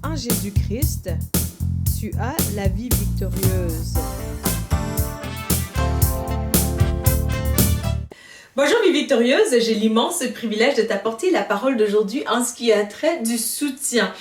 En Jésus-Christ, tu as la vie victorieuse. Bonjour vie victorieuse, j'ai l'immense privilège de t'apporter la parole d'aujourd'hui en ce qui a trait du soutien.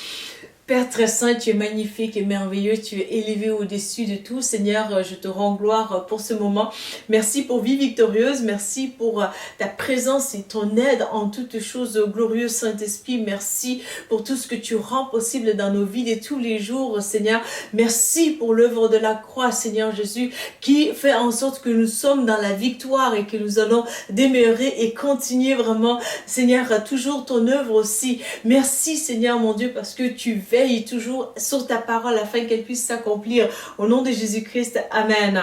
Père très saint, tu es magnifique et merveilleux, tu es élevé au-dessus de tout. Seigneur, je te rends gloire pour ce moment. Merci pour vie victorieuse, merci pour ta présence et ton aide en toutes choses. Glorieux Saint-Esprit, merci pour tout ce que tu rends possible dans nos vies de tous les jours, Seigneur. Merci pour l'œuvre de la croix, Seigneur Jésus, qui fait en sorte que nous sommes dans la victoire et que nous allons demeurer et continuer vraiment, Seigneur, toujours ton œuvre aussi. Merci, Seigneur mon Dieu, parce que tu veille toujours sur ta parole afin qu'elle puisse s'accomplir. Au nom de Jésus-Christ, Amen.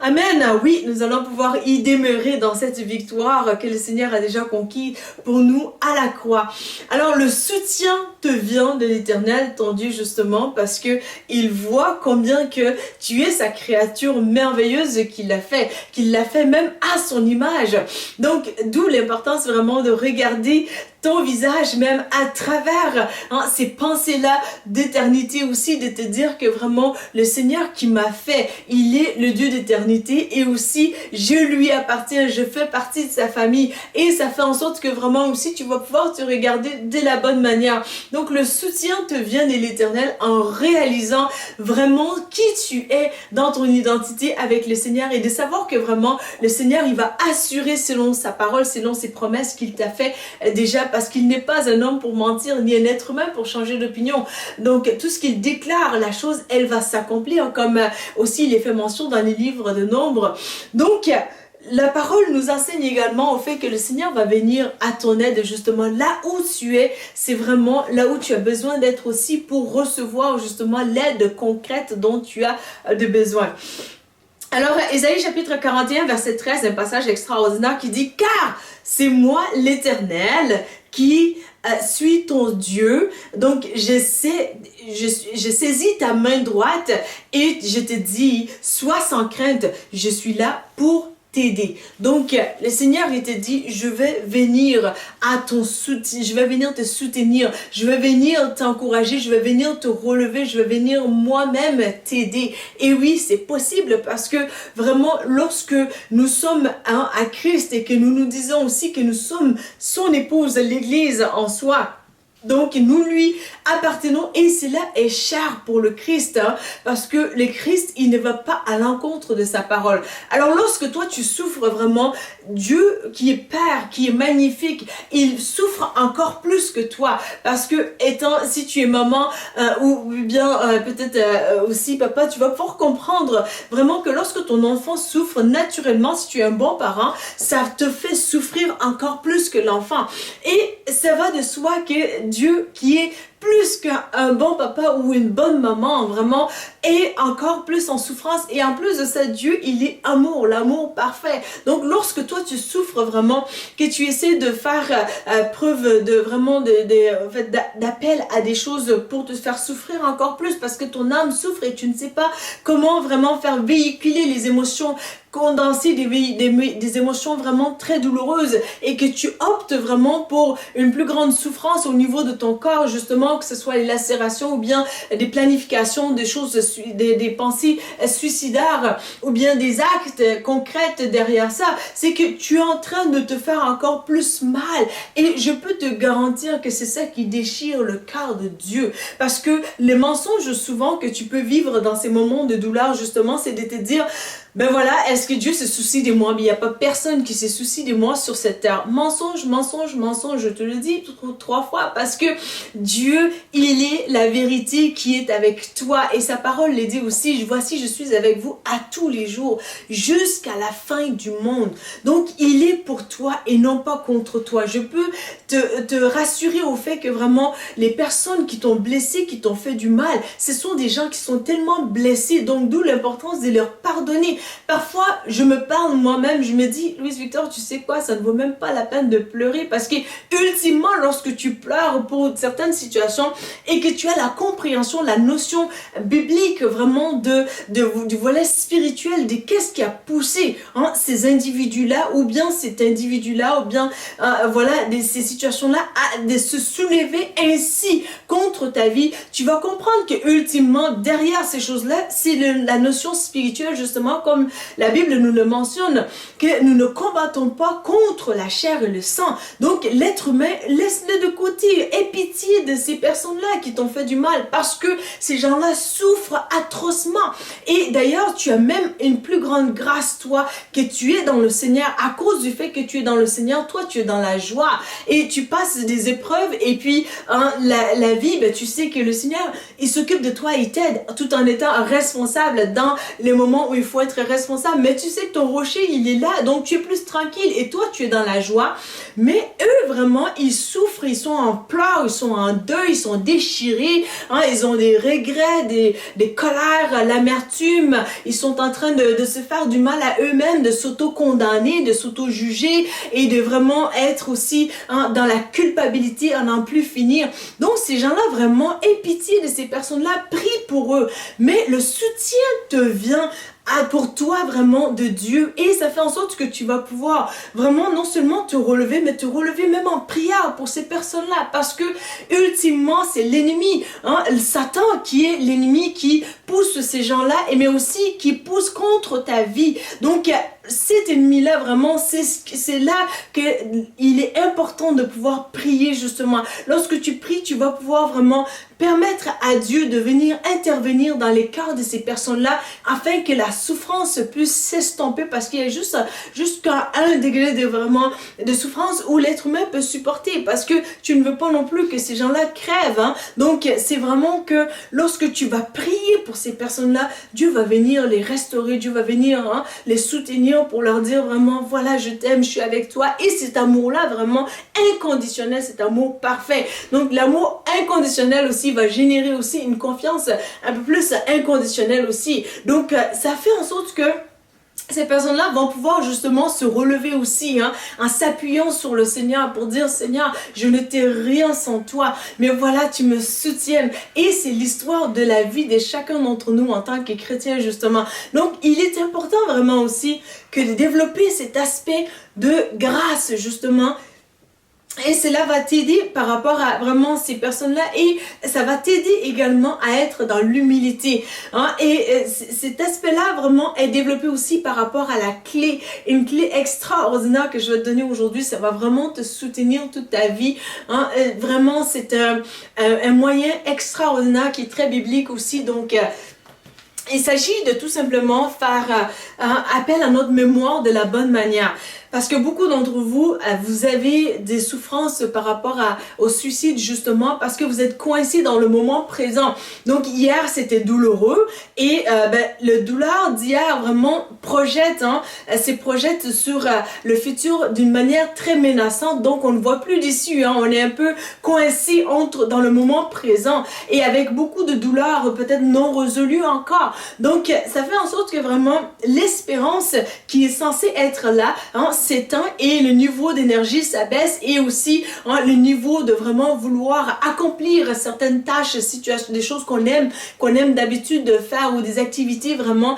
Amen. Oui, nous allons pouvoir y demeurer dans cette victoire que le Seigneur a déjà conquis pour nous à la croix. Alors, le soutien te vient de l'Éternel, ton Dieu, justement, parce que il voit combien que tu es sa créature merveilleuse qu'il l'a fait même à son image. Donc, d'où l'importance vraiment de regarder ton visage même à travers ces pensées-là d'éternité aussi, de te dire que vraiment le Seigneur qui m'a fait, il est le Dieu d'éternité et aussi je lui appartiens, je fais partie de sa famille et ça fait en sorte que vraiment aussi tu vas pouvoir te regarder de la bonne manière. Donc le soutien te vient de l'Éternel en réalisant vraiment qui tu es dans ton identité avec le Seigneur et de savoir que vraiment le Seigneur il va assurer selon sa parole, selon ses promesses qu'il t'a fait déjà, parce qu'il n'est pas un homme pour mentir, ni un être humain pour changer d'opinion. Donc, tout ce qu'il déclare, la chose, elle va s'accomplir, comme aussi il est fait mention dans les livres de Nombre. Donc, la parole nous enseigne également au fait que le Seigneur va venir à ton aide justement là où tu es. C'est vraiment là où tu as besoin d'être aussi pour recevoir justement l'aide concrète dont tu as de besoin. Alors, Ésaïe chapitre 41, verset 13, un passage extraordinaire qui dit « Car c'est moi l'Éternel qui suis ton Dieu, donc je saisis ta main droite et je te dis, sois sans crainte, je suis là pour t'aider. » Donc, le Seigneur, il te dit, je vais venir à ton soutien, je vais venir te soutenir, je vais venir t'encourager, je vais venir te relever, je vais venir moi-même t'aider. Et oui, c'est possible parce que vraiment, lorsque nous sommes à Christ et que nous nous disons aussi que nous sommes son épouse, l'Église en soi, donc nous lui appartenons et cela est cher pour le Christ parce que le Christ il ne va pas à l'encontre de sa parole. Alors lorsque toi tu souffres vraiment, Dieu qui est Père, qui est magnifique, il souffre encore plus que toi parce que si tu es maman ou bien peut-être aussi papa, tu vas pouvoir comprendre vraiment que lorsque ton enfant souffre naturellement, si tu es un bon parent, ça te fait souffrir encore plus que l'enfant. Et ça va de soi que Dieu qui est plus qu'un bon papa ou une bonne maman, vraiment, est encore plus en souffrance. Et en plus de ça, Dieu, il est amour, l'amour parfait. Donc, lorsque toi, tu souffres vraiment, que tu essaies de faire preuve de vraiment d'appel à des choses pour te faire souffrir encore plus parce que ton âme souffre et tu ne sais pas comment vraiment faire véhiculer les émotions, condenser des émotions vraiment très douloureuses et que tu optes vraiment pour une plus grande souffrance au niveau de ton corps, justement, que ce soit les lacérations ou bien des planifications, des choses, des pensées suicidaires ou bien des actes concrets derrière ça, c'est que tu es en train de te faire encore plus mal. Et je peux te garantir que c'est ça qui déchire le cœur de Dieu. Parce que les mensonges souvent que tu peux vivre dans ces moments de douleur, justement, c'est de te dire, ben voilà, est-ce que Dieu se soucie de moi? Mais il n'y a pas personne qui se soucie de moi sur cette terre. Mensonge, mensonge, mensonge, je te le dis 3 fois parce que Dieu, il est la vérité qui est avec toi et sa parole le dit aussi, voici je suis avec vous à tous les jours jusqu'à la fin du monde. Donc il est pour toi et non pas contre toi. Je peux te rassurer au fait que vraiment les personnes qui t'ont blessé, qui t'ont fait du mal, ce sont des gens qui sont tellement blessés, donc d'où l'importance de leur pardonner. Parfois, je me parle moi-même, je me dis, Louise Victor, tu sais quoi, ça ne vaut même pas la peine de pleurer parce que ultimement, lorsque tu pleures pour certaines situations et que tu as la compréhension, la notion biblique vraiment du volet spirituel, de qu'est-ce qui a poussé ces individus-là ou bien cet individu-là ou bien voilà, ces situations-là de se soulever ainsi contre ta vie, tu vas comprendre que ultimement, derrière ces choses-là, c'est la notion spirituelle, justement, comme la Bible nous le mentionne, que nous ne combattons pas contre la chair et le sang. Donc, l'être humain, laisse-le de côté. Aie pitié de ces personnes-là qui t'ont fait du mal parce que ces gens-là souffrent atrocement. Et d'ailleurs, tu as même une plus grande grâce, toi, que tu es dans le Seigneur. À cause du fait que tu es dans le Seigneur, toi, tu es dans la joie. Et tu passes des épreuves et puis la vie, ben, tu sais que le Seigneur, il s'occupe de toi, il t'aide tout en étant responsable dans les moments où il faut être responsable. Mais tu sais que ton rocher, il est là, donc tu es plus tranquille et toi, tu es dans la joie. Mais eux, vraiment, ils souffrent, ils sont en pleurs, ils sont en deuil, ils sont déchirés, ils ont des regrets, des colères, l'amertume. Ils sont en train de se faire du mal à eux-mêmes, de s'auto-condamner, de s'auto-juger et de vraiment être aussi dans la culpabilité, à n'en plus finir. Donc, ces gens-là, vraiment, aie pitié de ces personnes-là, prie pour eux. Mais le soutien te vient pour toi vraiment de Dieu et ça fait en sorte que tu vas pouvoir vraiment non seulement te relever mais te relever même en prière pour ces personnes-là parce que ultimement c'est l'ennemi, Satan qui est l'ennemi qui pousse ces gens-là et mais aussi qui pousse contre ta vie. Donc cet ennemi-là, vraiment, c'est là qu'il est important de pouvoir prier, justement. Lorsque tu pries, tu vas pouvoir vraiment permettre à Dieu de venir intervenir dans les cœurs de ces personnes-là afin que la souffrance puisse s'estomper parce qu'il y a jusqu'à un degré de souffrance où l'être humain peut supporter parce que tu ne veux pas non plus que ces gens-là crèvent. Donc, c'est vraiment que lorsque tu vas prier pour ces personnes-là, Dieu va venir les restaurer, Dieu va venir les soutenir pour leur dire vraiment, voilà, je t'aime, je suis avec toi. Et cet amour-là, vraiment inconditionnel, cet amour parfait. Donc, l'amour inconditionnel aussi va générer aussi une confiance un peu plus inconditionnelle aussi. Donc, ça fait en sorte que ces personnes-là vont pouvoir justement se relever aussi en s'appuyant sur le Seigneur pour dire Seigneur, je ne t'ai rien sans toi, mais voilà, tu me soutiens. Et c'est l'histoire de la vie de chacun d'entre nous en tant que chrétiens justement. Donc, il est important vraiment aussi que de développer cet aspect de grâce justement. Et cela va t'aider par rapport à vraiment ces personnes-là et ça va t'aider également à être dans l'humilité. Et cet aspect-là vraiment est développé aussi par rapport à la clé. Une clé extraordinaire que je vais te donner aujourd'hui, ça va vraiment te soutenir toute ta vie. Vraiment, c'est un moyen extraordinaire qui est très biblique aussi. Donc, il s'agit de tout simplement faire appel à notre mémoire de la bonne manière. Parce que beaucoup d'entre vous, vous avez des souffrances par rapport au suicide justement parce que vous êtes coincés dans le moment présent. Donc hier, c'était douloureux et le douleur d'hier vraiment se projette sur le futur d'une manière très menaçante. Donc on ne voit plus d'issue. On est un peu coincé dans le moment présent et avec beaucoup de douleurs peut-être non résolues encore. Donc ça fait en sorte que vraiment l'espérance qui est censée être là, s'éteint et le niveau d'énergie s'abaisse et aussi le niveau de vraiment vouloir accomplir certaines tâches, situations, des choses qu'on aime d'habitude de faire ou des activités vraiment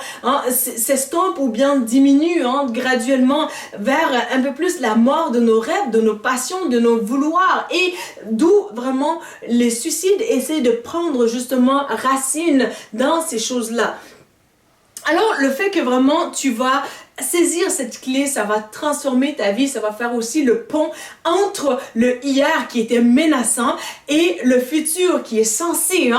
s'estompe ou bien diminue graduellement vers un peu plus la mort de nos rêves, de nos passions, de nos vouloirs et d'où vraiment les suicides essaient de prendre justement racine dans ces choses-là. Alors, le fait que vraiment tu vas saisir cette clé, ça va transformer ta vie, ça va faire aussi le pont entre le hier qui était menaçant et le futur qui est censé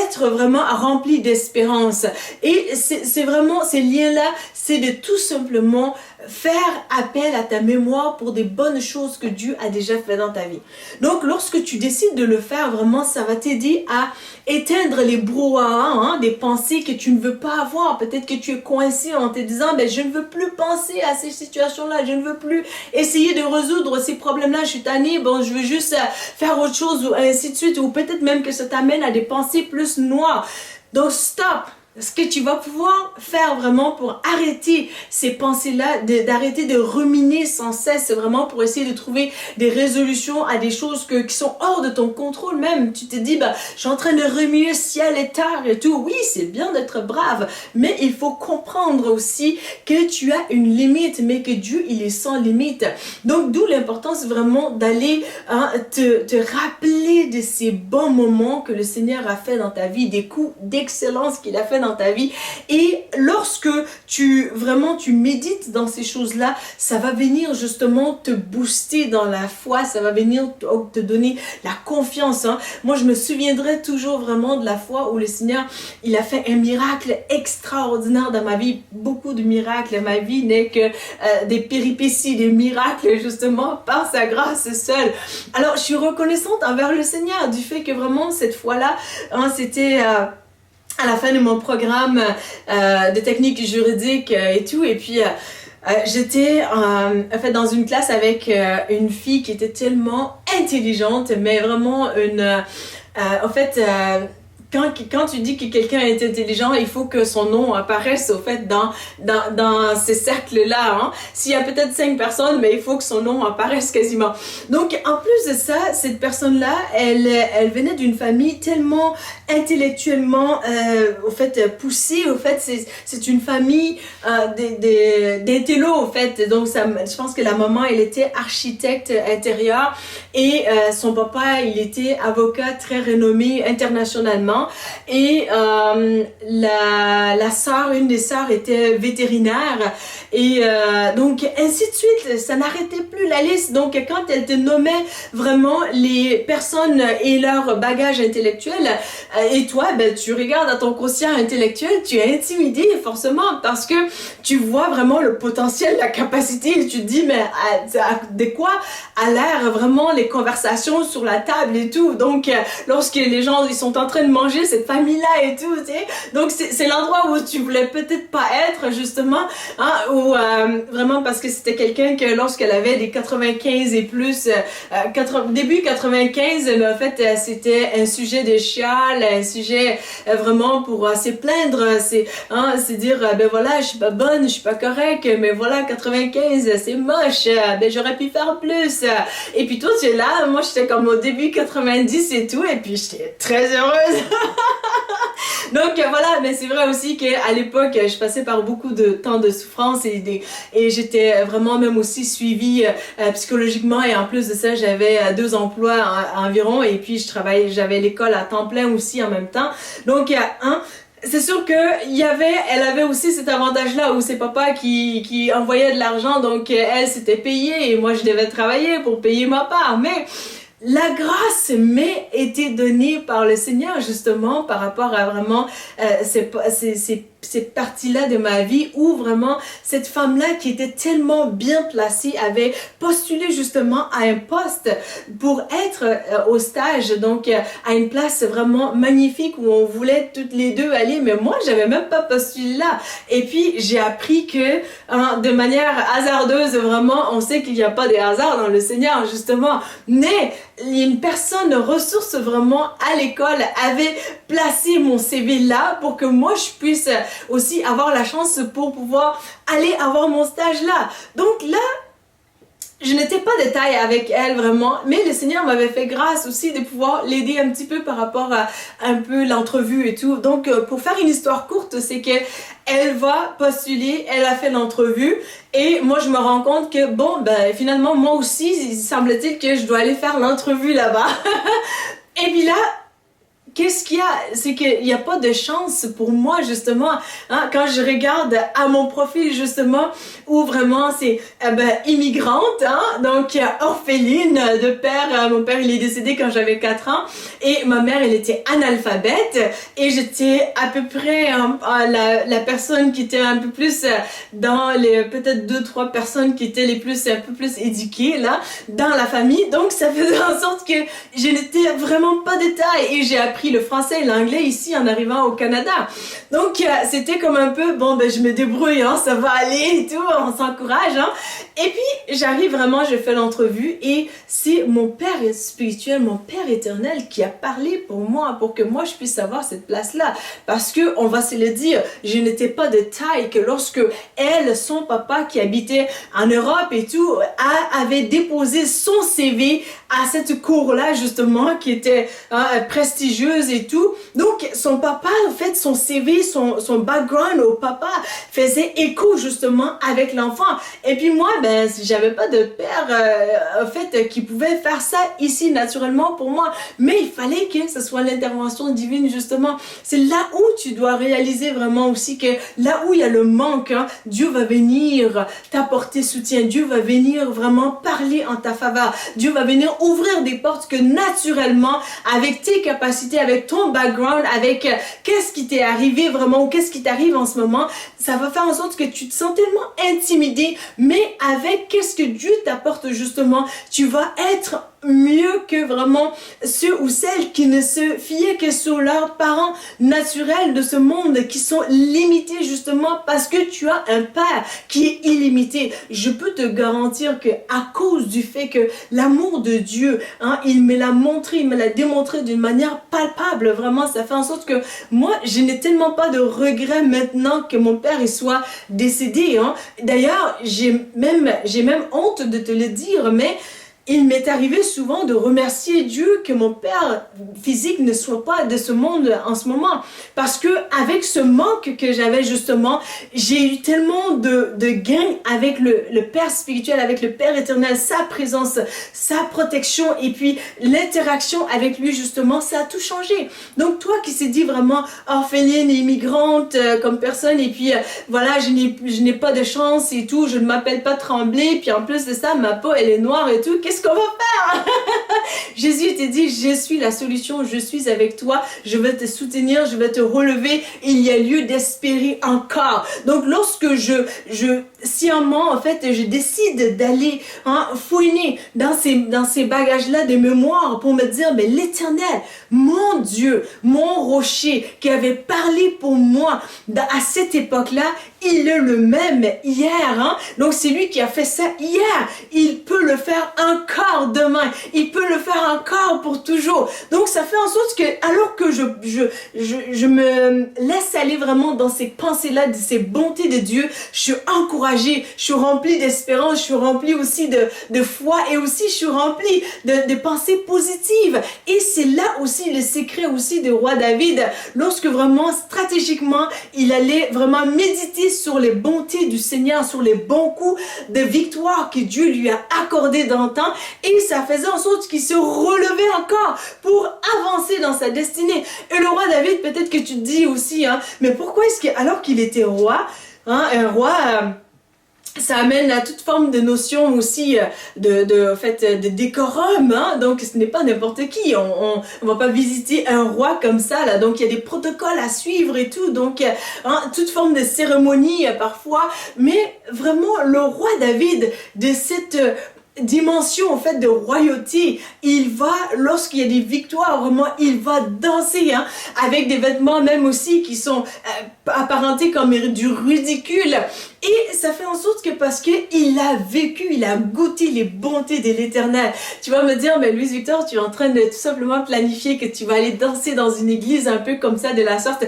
être vraiment rempli d'espérance. Et c'est vraiment ces liens-là, c'est de tout simplement faire appel à ta mémoire pour des bonnes choses que Dieu a déjà fait dans ta vie. Donc, lorsque tu décides de le faire, vraiment, ça va t'aider à éteindre les brouhahas, des pensées que tu ne veux pas avoir. Peut-être que tu es coincé en te disant, je ne veux plus penser à ces situations-là, je ne veux plus essayer de résoudre ces problèmes-là, je suis tannée, je veux juste faire autre chose ou ainsi de suite. Ou peut-être même que ça t'amène à des pensées plus noires. Donc, stop! ce que tu vas pouvoir faire vraiment pour arrêter ces pensées-là, d'arrêter de ruminer sans cesse, c'est vraiment pour essayer de trouver des résolutions à des choses qui sont hors de ton contrôle même. Tu te dis, je suis en train de ruminer ciel et terre et tout. Oui, c'est bien d'être brave, mais il faut comprendre aussi que tu as une limite, mais que Dieu, il est sans limite. Donc, d'où l'importance vraiment d'aller te rappeler de ces bons moments que le Seigneur a fait dans ta vie, des coups d'excellence qu'il a fait dans ta vie. Et lorsque tu médites dans ces choses-là, ça va venir justement te booster dans la foi, ça va venir te donner la confiance. Moi, je me souviendrai toujours vraiment de la fois où le Seigneur, il a fait un miracle extraordinaire dans ma vie. Beaucoup de miracles. Ma vie n'est que des péripéties, des miracles justement par sa grâce seule. Alors, je suis reconnaissante envers le Seigneur du fait que vraiment cette fois-là, c'était à la fin de mon programme de technique juridique et tout, et puis j'étais en fait dans une classe avec une fille qui était tellement intelligente, mais vraiment quand tu dis que quelqu'un est intelligent, il faut que son nom apparaisse au fait dans ces cercles-là. S'il y a peut-être 5 personnes, mais il faut que son nom apparaisse quasiment. Donc, en plus de ça, cette personne-là, elle venait d'une famille tellement intellectuellement poussée. Au fait, c'est une famille d'intello, au fait. Donc, je pense que la maman, elle était architecte intérieur et son papa, il était avocat très renommé internationalement. Et une des sœurs était vétérinaire et donc ainsi de suite, ça n'arrêtait plus la liste. Donc quand elle te nommait vraiment les personnes et leur bagage intellectuel, et toi, tu regardes à ton quotient intellectuel, tu es intimidé forcément parce que tu vois vraiment le potentiel, la capacité, et tu te dis mais de quoi a l'air vraiment les conversations sur la table et tout. Donc lorsque les gens ils sont en train de manger, cette famille-là et tout, tu sais. Donc, c'est l'endroit où tu voulais peut-être pas être, justement, ou vraiment parce que c'était quelqu'un que lorsqu'elle avait des 95 et plus, début 95, mais en fait, c'était un sujet de chial, un sujet vraiment pour se plaindre, c'est dire, voilà, je suis pas bonne, je suis pas correcte, mais voilà, 95, c'est moche, j'aurais pu faire plus. Et puis toi, tu es là, moi, j'étais comme au début 90 et tout, et puis j'étais très heureuse. Donc voilà, mais c'est vrai aussi qu'à l'époque, je passais par beaucoup de temps de souffrance et j'étais vraiment même aussi suivie psychologiquement, et en plus de ça, j'avais 2 emplois environ, et puis j'avais l'école à temps plein aussi en même temps. Donc c'est sûr que elle avait aussi cet avantage-là où c'est papa qui envoyait de l'argent, donc elle s'était payée et moi je devais travailler pour payer ma part, mais la grâce m'est été donnée par le Seigneur justement par rapport à vraiment cette partie-là de ma vie où vraiment cette femme-là qui était tellement bien placée avait postulé justement à un poste pour être au stage, donc à une place vraiment magnifique où on voulait toutes les deux aller, mais moi j'avais même pas postulé là. Et puis j'ai appris que de manière hasardeuse, vraiment on sait qu'il n'y a pas de hasard dans le Seigneur justement, mais une personne ressource vraiment à l'école avait placé mon CV là pour que moi je puisse aussi avoir la chance pour pouvoir aller avoir mon stage là. Donc là, je n'étais pas de taille avec elle vraiment, mais le Seigneur m'avait fait grâce aussi de pouvoir l'aider un petit peu par rapport à un peu l'entrevue et tout. Donc pour faire une histoire courte, c'est que elle va postuler, elle a fait l'entrevue et moi je me rends compte que finalement moi aussi, il semble-t-il que je dois aller faire l'entrevue là-bas. Et puis là, qu'est-ce qu'il y a? C'est qu'il n'y a pas de chance pour moi, justement, quand je regarde à mon profil, justement, où vraiment c'est immigrante, donc orpheline de père. Mon père, il est décédé quand j'avais 4 ans, et ma mère, elle était analphabète, et j'étais à peu près la personne qui était un peu plus dans les, peut-être 2-3 personnes qui étaient un peu plus éduquées, là, dans la famille. Donc, ça faisait en sorte que je n'étais vraiment pas de taille, et j'ai appris appris le français et l'anglais ici en arrivant au Canada. Donc, c'était comme un peu, bon, ben, je me débrouille, hein, ça va aller et tout, on s'encourage, hein. Et puis, j'arrive vraiment, je fais l'entrevue et c'est mon Père spirituel, mon Père éternel qui a parlé pour moi, pour que moi, je puisse avoir cette place-là. Parce que, on va se le dire, je n'étais pas de taille que lorsque elle, son papa qui habitait en Europe et tout, avait déposé son CV à cette cour-là, justement, qui était prestigieuse et tout. Donc, son papa, en fait, son CV, son background au papa faisait écho, justement, avec l'enfant. Et puis moi, ben, j'avais pas de père, en fait, qui pouvait faire ça ici, naturellement, pour moi. Mais il fallait que ce soit l'intervention divine, justement. C'est là où tu dois réaliser vraiment aussi que là où il y a le manque, hein, Dieu va venir t'apporter soutien. Dieu va venir vraiment parler en ta faveur. Dieu va venir ouvrir des portes que naturellement, avec tes capacités, avec ton background, avec qu'est-ce qui t'est arrivé vraiment ou qu'est-ce qui t'arrive en ce moment, ça va faire en sorte que tu te sens tellement intimidé, mais avec qu'est-ce que Dieu t'apporte justement, tu vas être mieux que vraiment ceux ou celles qui ne se fiaient que sur leurs parents naturels de ce monde, qui sont limités justement parce que tu as un Père qui est illimité. Je peux te garantir que à cause du fait que l'amour de Dieu, hein, il me l'a montré, il me l'a démontré d'une manière palpable, vraiment, ça fait en sorte que moi, je n'ai tellement pas de regrets maintenant que mon Père il soit décédé, hein. D'ailleurs, j'ai même honte de te le dire, mais il m'est arrivé souvent de remercier Dieu que mon père physique ne soit pas de ce monde en ce moment. Parce que avec ce manque que j'avais justement, j'ai eu tellement de gains avec le Père spirituel, avec le Père éternel, sa présence, sa protection et puis l'interaction avec lui justement, ça a tout changé. Donc toi qui s'est dit vraiment orpheline et immigrante comme personne et puis voilà, je n'ai pas de chance et tout, je ne m'appelle pas Tremblay, puis en plus de ça, ma peau elle est noire et tout, qu'est-ce qu'on va faire? Jésus t'a dit, je suis la solution, je suis avec toi, je vais te soutenir, je vais te relever, il y a lieu d'espérer encore. Donc lorsque je sciemment, en fait, je décide d'aller fouiner dans ces bagages-là de mémoire pour me dire, mais l'Éternel, mon Dieu, mon rocher, qui avait parlé pour moi à cette époque-là, il est le même hier. Hein? Donc c'est lui qui a fait ça hier. Il peut le faire encore demain. Il peut le faire encore pour toujours. Donc ça fait en sorte que alors que je me laisse aller vraiment dans ces pensées-là, de ces bontés de Dieu, je suis encouragée, je suis remplie d'espérance, je suis remplie aussi de foi et aussi je suis remplie de pensées positives. Et c'est là aussi le secret aussi du roi David, lorsque vraiment stratégiquement il allait vraiment méditer sur les bontés du Seigneur, sur les bons coups de victoire que Dieu lui a accordé dans le temps, et ça faisait en sorte qu'il se relevait encore pour avancer dans sa destinée. Et le roi David, peut-être que tu te dis aussi, hein, mais pourquoi est-ce que alors qu'il était roi, hein, un roi ça amène à toute forme de notion aussi de décorum, hein? Donc ce n'est pas n'importe qui, on va pas visiter un roi comme ça là, donc il y a des protocoles à suivre et tout, donc toute forme de cérémonie parfois, mais vraiment le roi David de cette dimension en fait de royauté, il va, lorsqu'il y a des victoires, vraiment il va danser, hein, avec des vêtements même aussi qui sont apparentés comme du ridicule, et ça fait en sorte que parce que il a vécu, il a goûté les bontés de l'Éternel. Tu vas me dire, mais Louise Victor, tu es en train de tout simplement planifier que tu vas aller danser dans une église un peu comme ça de la sorte.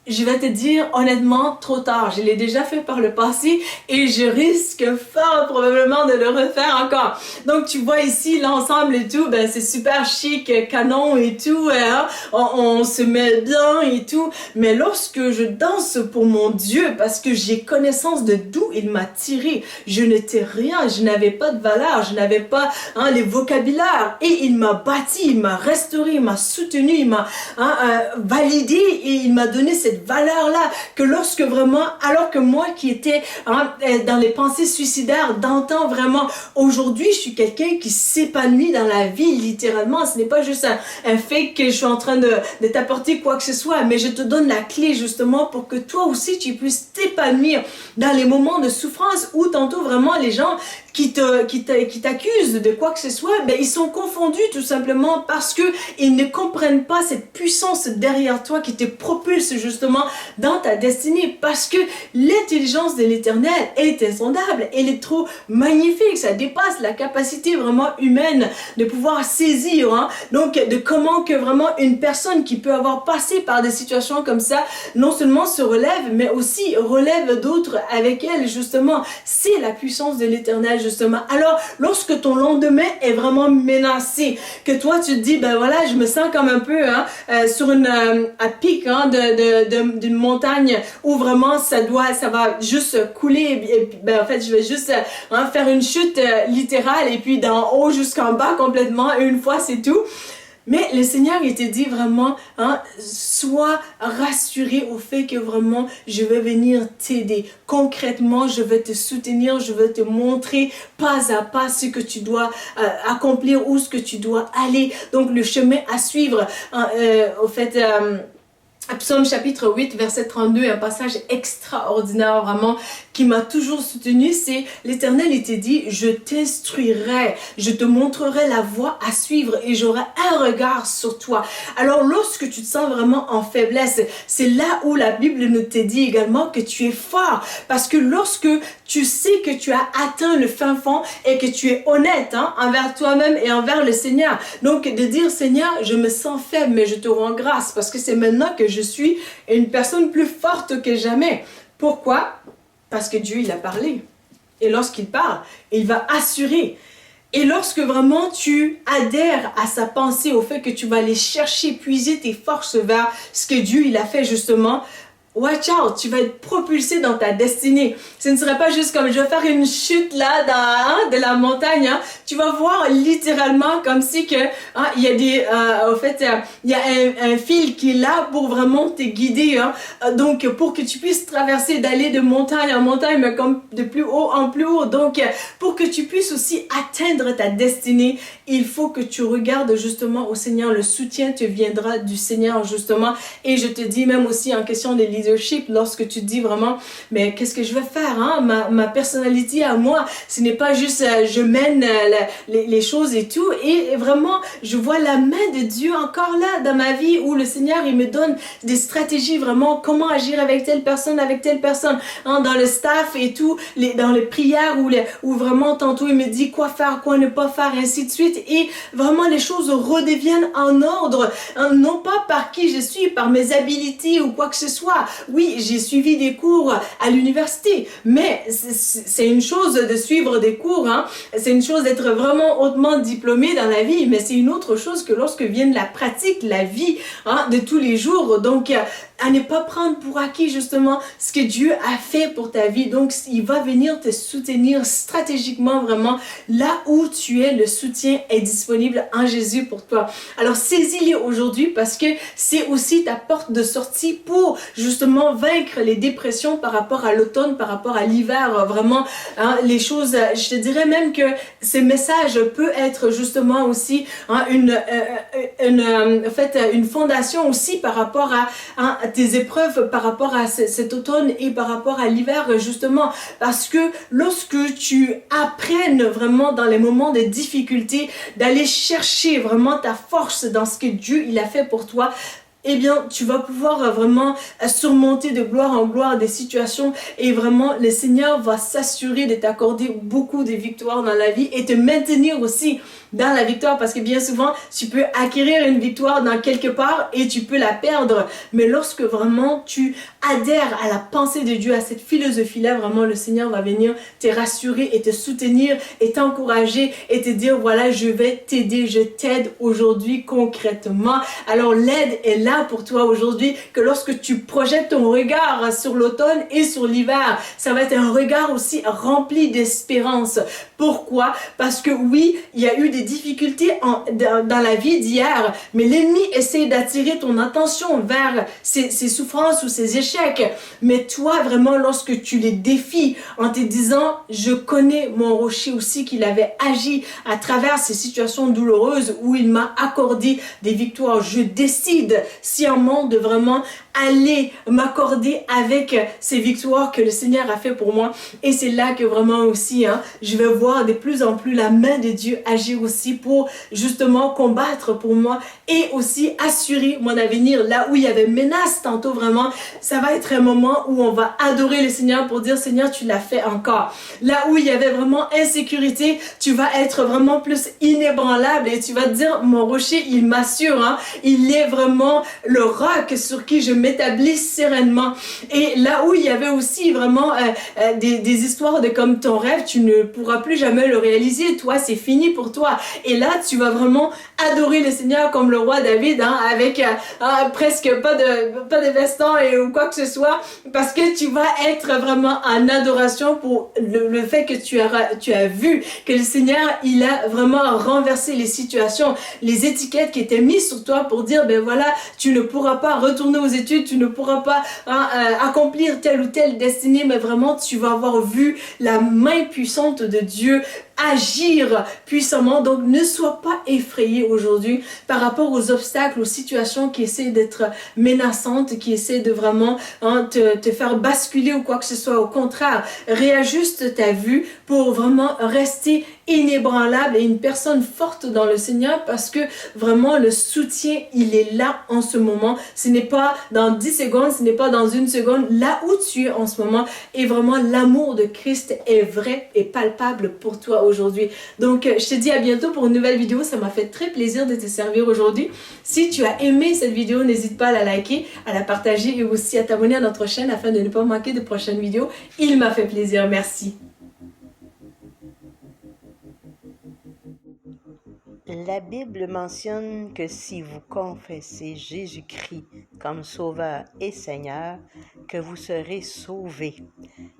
Je vais te dire honnêtement, trop tard. Je l'ai déjà fait par le passé et je risque fort probablement de le refaire encore. Donc tu vois ici l'ensemble et tout, ben c'est super chic, canon et tout, hein? On se met bien et tout. Mais lorsque je danse pour mon Dieu, parce que j'ai connaissance de d'où il m'a tiré, je n'étais rien, je n'avais pas de valeur, je n'avais pas les vocabulaires, et il m'a bâti, il m'a restauré, il m'a soutenu, il m'a validé et il m'a donné cette cette valeur-là, que lorsque vraiment, alors que moi qui étais dans les pensées suicidaires, d'antan vraiment, aujourd'hui, je suis quelqu'un qui s'épanouit dans la vie, littéralement. Ce n'est pas juste un fait que je suis en train de t'apporter quoi que ce soit, mais je te donne la clé justement pour que toi aussi, tu puisses t'épanouir dans les moments de souffrance où tantôt vraiment les gens qui t'accusent de quoi que ce soit, ben, ils sont confondus tout simplement parce que ils ne comprennent pas cette puissance derrière toi qui te propulse justement dans ta destinée, parce que l'intelligence de l'Éternel est insondable, elle est trop magnifique, ça dépasse la capacité vraiment humaine de pouvoir saisir, hein. Donc de comment que vraiment une personne qui peut avoir passé par des situations comme ça, non seulement se relève, mais aussi relève d'autres avec elle justement. C'est la puissance de l'Éternel justement. Alors, lorsque ton lendemain est vraiment menacé, que toi tu te dis, ben voilà, je me sens comme un peu sur à pic d'une montagne où vraiment ça va juste couler, et ben en fait je vais juste faire une chute littérale et puis d'en haut jusqu'en bas complètement, et une fois c'est tout. Mais le Seigneur, il te dit vraiment, sois rassuré au fait que vraiment, je vais venir t'aider. Concrètement, je vais te soutenir, je vais te montrer pas à pas ce que tu dois accomplir, où ce que tu dois aller. Donc, le chemin à suivre, au fait... Psaume chapitre 8, verset 32, un passage extraordinaire vraiment qui m'a toujours soutenu, c'est l'Éternel, il te dit, je t'instruirai, je te montrerai la voie à suivre et j'aurai un regard sur toi. Alors lorsque tu te sens vraiment en faiblesse, c'est là où la Bible nous te dit également que tu es fort, parce que lorsque tu sais que tu as atteint le fin fond et que tu es honnête envers toi-même et envers le Seigneur, donc de dire Seigneur, je me sens faible mais je te rends grâce parce que c'est maintenant que je suis une personne plus forte que jamais. Pourquoi? Parce que Dieu, il a parlé. Et lorsqu'il parle, il va assurer. Et lorsque vraiment tu adhères à sa pensée, au fait que tu vas aller chercher, puiser tes forces vers ce que Dieu, il a fait justement, watch out, tu vas être propulsé dans ta destinée. Ce ne serait pas juste comme je vais faire une chute là de la montagne. Tu vas voir littéralement comme si que il y a il y a un fil qui est là pour vraiment te guider. Donc pour que tu puisses traverser, d'aller de montagne en montagne, mais comme de plus haut en plus haut. Donc pour que tu puisses aussi atteindre ta destinée, il faut que tu regardes justement au Seigneur. Le soutien te viendra du Seigneur justement. Et je te dis même aussi en question de leadership, lorsque tu te dis vraiment, mais qu'est-ce que je vais faire, ma personnalité à moi, ce n'est pas juste je mène les choses et tout, et vraiment je vois la main de Dieu encore là dans ma vie, où le Seigneur il me donne des stratégies, vraiment comment agir avec telle personne, dans le staff et tout, dans les prières, où vraiment tantôt il me dit quoi faire, quoi ne pas faire, ainsi de suite, et vraiment les choses redeviennent en ordre, non pas par qui je suis, par mes habilités ou quoi que ce soit. Oui, j'ai suivi des cours à l'université, mais c'est une chose de suivre des cours, c'est une chose d'être vraiment hautement diplômé dans la vie, mais c'est une autre chose que lorsque vient la pratique, la vie de tous les jours. Donc, à ne pas prendre pour acquis justement ce que Dieu a fait pour ta vie. Donc, il va venir te soutenir stratégiquement vraiment là où tu es. Le soutien est disponible en Jésus pour toi. Alors, saisis-le aujourd'hui parce que c'est aussi ta porte de sortie pour justement vaincre les dépressions par rapport à l'automne, par rapport à l'hiver. Vraiment, les choses, je te dirais même que ces messages peut être justement aussi une fondation aussi par rapport à tes épreuves, par rapport à cet automne et par rapport à l'hiver justement, parce que lorsque tu apprennes vraiment dans les moments de difficulté d'aller chercher vraiment ta force dans ce que Dieu il a fait pour toi, eh bien, tu vas pouvoir vraiment surmonter de gloire en gloire des situations, et vraiment, le Seigneur va s'assurer de t'accorder beaucoup de victoires dans la vie et te maintenir aussi dans la victoire, parce que bien souvent, tu peux acquérir une victoire dans quelque part et tu peux la perdre. Mais lorsque vraiment tu adhères à la pensée de Dieu, à cette philosophie-là, vraiment le Seigneur va venir te rassurer et te soutenir et t'encourager et te dire, voilà, je vais t'aider, je t'aide aujourd'hui concrètement. Alors l'aide est là, là pour toi aujourd'hui, que lorsque tu projettes ton regard sur l'automne et sur l'hiver, ça va être un regard aussi rempli d'espérance. Pourquoi? Parce que oui, il y a eu des difficultés dans la vie d'hier, mais l'ennemi essaie d'attirer ton attention vers ces souffrances ou ces échecs. Mais toi, vraiment, lorsque tu les défies en te disant, je connais mon rocher aussi, qu'il avait agi à travers ces situations douloureuses où il m'a accordé des victoires. Je décide sciemment de vraiment aller m'accorder avec ces victoires que le Seigneur a fait pour moi. Et c'est là que vraiment aussi, je vais voir de plus en plus la main de Dieu agir aussi pour justement combattre pour moi et aussi assurer mon avenir. Là où il y avait menace tantôt, vraiment, ça va être un moment où on va adorer le Seigneur pour dire, Seigneur, tu l'as fait encore. Là où il y avait vraiment insécurité, tu vas être vraiment plus inébranlable et tu vas te dire, mon rocher, il m'assure, il est vraiment le roc sur qui je m'établis sereinement. Et là où il y avait aussi vraiment des histoires de comme ton rêve, tu ne pourras plus jamais le réaliser. Toi, c'est fini pour toi. Et là, tu vas vraiment adorer le Seigneur comme le roi David, avec presque pas de veston ou quoi que ce soit, parce que tu vas être vraiment en adoration pour le fait que tu as vu que le Seigneur, il a vraiment renversé les situations, les étiquettes qui étaient mises sur toi pour dire, ben voilà, tu ne pourras pas retourner aux études, tu ne pourras pas accomplir telle ou telle destinée, mais vraiment tu vas avoir vu la main puissante de Dieu agir puissamment. Donc ne sois pas effrayé aujourd'hui par rapport aux obstacles, aux situations qui essaient d'être menaçantes, qui essaient de vraiment te faire basculer ou quoi que ce soit. Au contraire, réajuste ta vue pour vraiment rester inébranlable et une personne forte dans le Seigneur, parce que vraiment le soutien, il est là en ce moment. Ce n'est pas dans 10 secondes, ce n'est pas dans une seconde, là où tu es en ce moment. Et vraiment l'amour de Christ est vrai et palpable pour toi aujourd'hui. Donc je te dis à bientôt pour une nouvelle vidéo. Ça m'a fait très plaisir de te servir aujourd'hui. Si tu as aimé cette vidéo, n'hésite pas à la liker, à la partager et aussi à t'abonner à notre chaîne afin de ne pas manquer de prochaines vidéos. Il m'a fait plaisir. Merci. La Bible mentionne que si vous confessez Jésus-Christ comme Sauveur et Seigneur, que vous serez sauvés.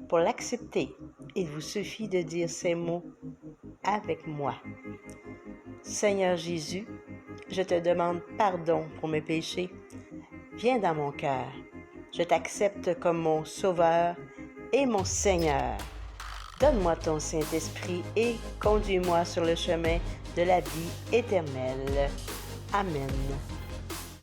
Pour l'accepter, il vous suffit de dire ces mots avec moi. Seigneur Jésus, je te demande pardon pour mes péchés. Viens dans mon cœur. Je t'accepte comme mon Sauveur et mon Seigneur. Donne-moi ton Saint-Esprit et conduis-moi sur le chemin de la vie éternelle. Amen.